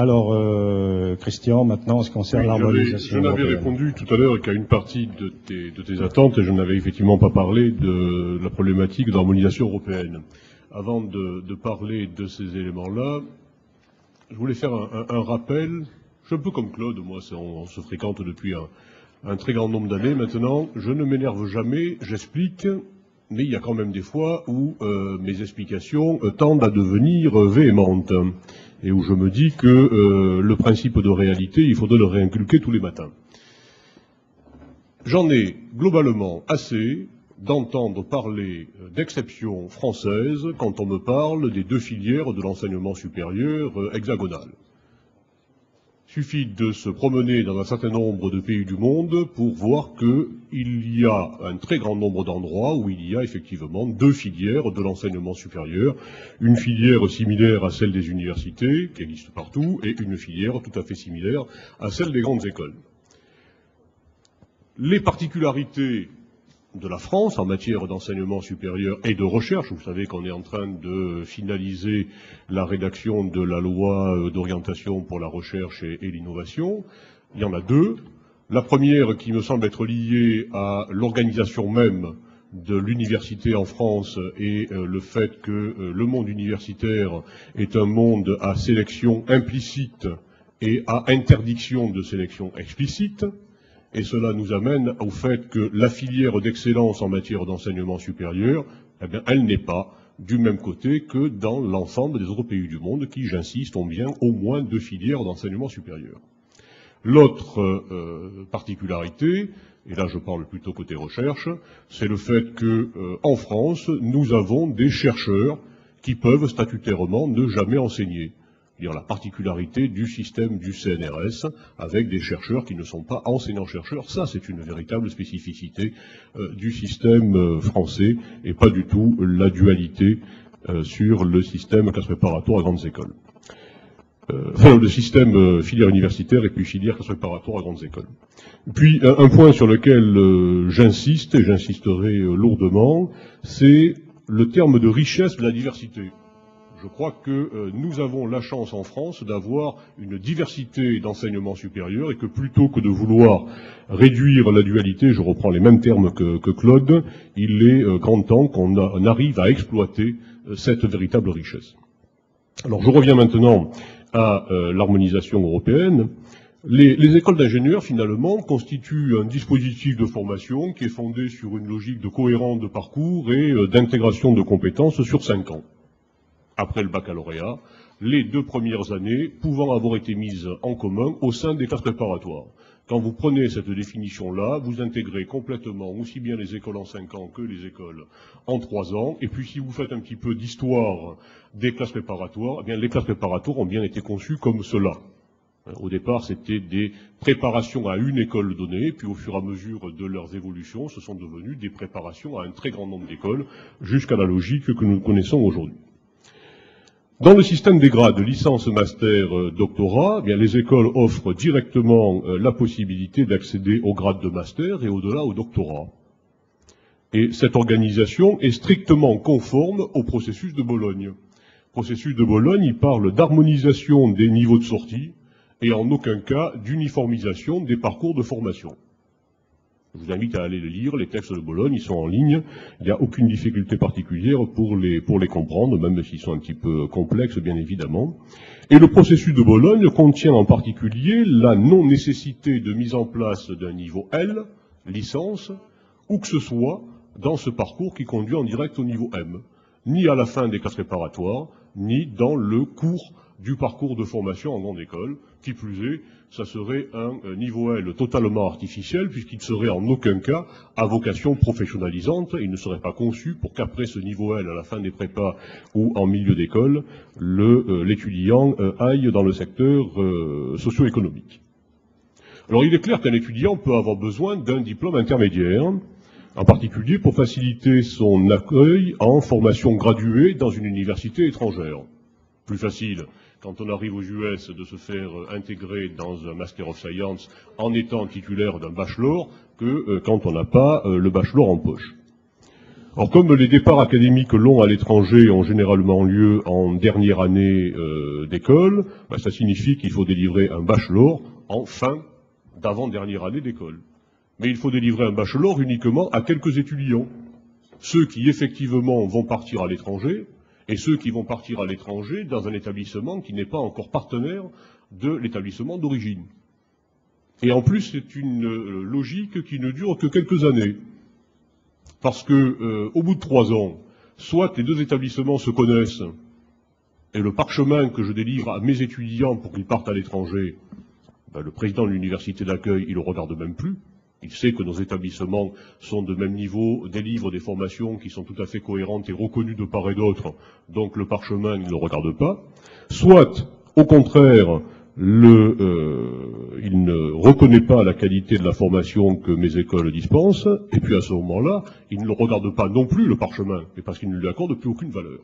Alors, Christian, maintenant, en ce qui concerne l'harmonisation Je n'avais répondu tout à l'heure qu'à une partie de tes attentes, et je n'avais effectivement pas parlé de la problématique d'harmonisation européenne. Avant de parler de ces éléments-là, je voulais faire un rappel. Je suis un peu comme Claude, moi, on se fréquente depuis un très grand nombre d'années maintenant. Je ne m'énerve jamais, j'explique, mais il y a quand même des fois où mes explications tendent à devenir véhémentes, et où je me dis que le principe de réalité, il faudrait le réinculquer tous les matins. J'en ai globalement assez d'entendre parler d'exceptions françaises quand on me parle des deux filières de l'enseignement supérieur hexagonal. Il suffit de se promener dans un certain nombre de pays du monde pour voir qu'il y a un très grand nombre d'endroits où il y a effectivement deux filières de l'enseignement supérieur, une filière similaire à celle des universités, qui existe partout, et une filière tout à fait similaire à celle des grandes écoles. Les particularités de la France en matière d'enseignement supérieur et de recherche, vous savez qu'on est en train de finaliser la rédaction de la loi d'orientation pour la recherche et l'innovation. Il y en a deux. La première qui me semble être liée à l'organisation même de l'université en France et le fait que le monde universitaire est un monde à sélection implicite et à interdiction de sélection explicite. Et cela nous amène au fait que la filière d'excellence en matière d'enseignement supérieur, eh bien, elle n'est pas du même côté que dans l'ensemble des autres pays du monde qui, j'insiste, ont bien au moins deux filières d'enseignement supérieur. L'autre particularité, et là je parle plutôt côté recherche, c'est le fait que en France, nous avons des chercheurs qui peuvent statutairement ne jamais enseigner. C'est-à-dire la particularité du système du CNRS avec des chercheurs qui ne sont pas enseignants-chercheurs. Ça, c'est une véritable spécificité du système français et pas du tout la dualité sur le système classe préparatoire à grandes écoles. Le système filière universitaire et puis filière classe préparatoire à grandes écoles. Puis un point sur lequel j'insiste et j'insisterai lourdement, c'est le terme de richesse de la diversité. Je crois que nous avons la chance en France d'avoir une diversité d'enseignement supérieur et que plutôt que de vouloir réduire la dualité, je reprends les mêmes termes que Claude, il est grand temps qu'on arrive à exploiter cette véritable richesse. Alors je reviens maintenant à l'harmonisation européenne. Les écoles d'ingénieurs, finalement, constituent un dispositif de formation qui est fondé sur une logique de cohérence de parcours et d'intégration de compétences sur 5 ans. Après le baccalauréat, les 2 premières années pouvant avoir été mises en commun au sein des classes préparatoires. Quand vous prenez cette définition-là, vous intégrez complètement aussi bien les écoles en 5 ans que les écoles en 3 ans. Et puis si vous faites un petit peu d'histoire des classes préparatoires, eh bien les classes préparatoires ont bien été conçues comme cela. Au départ, c'était des préparations à une école donnée, puis au fur et à mesure de leurs évolutions, ce sont devenues des préparations à un très grand nombre d'écoles, jusqu'à la logique que nous connaissons aujourd'hui. Dans le système des grades, licence, master, doctorat, eh bien, les écoles offrent directement la possibilité d'accéder au grade de master et au-delà au doctorat. Et cette organisation est strictement conforme au processus de Bologne. Le processus de Bologne, il parle d'harmonisation des niveaux de sortie et en aucun cas d'uniformisation des parcours de formation. Je vous invite à aller les lire, les textes de Bologne, ils sont en ligne, il n'y a aucune difficulté particulière pour les comprendre, même s'ils sont un petit peu complexes, bien évidemment. Et le processus de Bologne contient en particulier la non-nécessité de mise en place d'un niveau L, licence, où que ce soit dans ce parcours qui conduit en direct au niveau M, ni à la fin des classes préparatoires, ni dans le cours du parcours de formation en grande école. Qui plus est, ça serait un niveau L totalement artificiel, puisqu'il ne serait en aucun cas à vocation professionnalisante. Il ne serait pas conçu pour qu'après ce niveau L, à la fin des prépas ou en milieu d'école, l'étudiant aille dans le secteur socio-économique. Alors il est clair qu'un étudiant peut avoir besoin d'un diplôme intermédiaire, en particulier pour faciliter son accueil en formation graduée dans une université étrangère. Plus facile quand on arrive aux US de se faire intégrer dans un Master of Science en étant titulaire d'un bachelor que quand on n'a pas le bachelor en poche. Alors, comme les départs académiques longs à l'étranger ont généralement lieu en dernière année d'école, ça signifie qu'il faut délivrer un bachelor en fin d'avant-dernière année d'école. Mais il faut délivrer un bachelor uniquement à quelques étudiants. Ceux qui effectivement vont partir à l'étranger, et ceux qui vont partir à l'étranger dans un établissement qui n'est pas encore partenaire de l'établissement d'origine. Et en plus, c'est une logique qui ne dure que quelques années. Parce que, au bout de 3 ans, soit les deux établissements se connaissent, et le parchemin que je délivre à mes étudiants pour qu'ils partent à l'étranger, le président de l'université d'accueil, il le regarde même plus. Il sait que nos établissements sont de même niveau, délivrent des formations qui sont tout à fait cohérentes et reconnues de part et d'autre, donc le parchemin, il ne le regarde pas. Soit, au contraire, il ne reconnaît pas la qualité de la formation que mes écoles dispensent, et puis à ce moment-là, il ne le regarde pas non plus, le parchemin, mais parce qu'il ne lui accorde plus aucune valeur.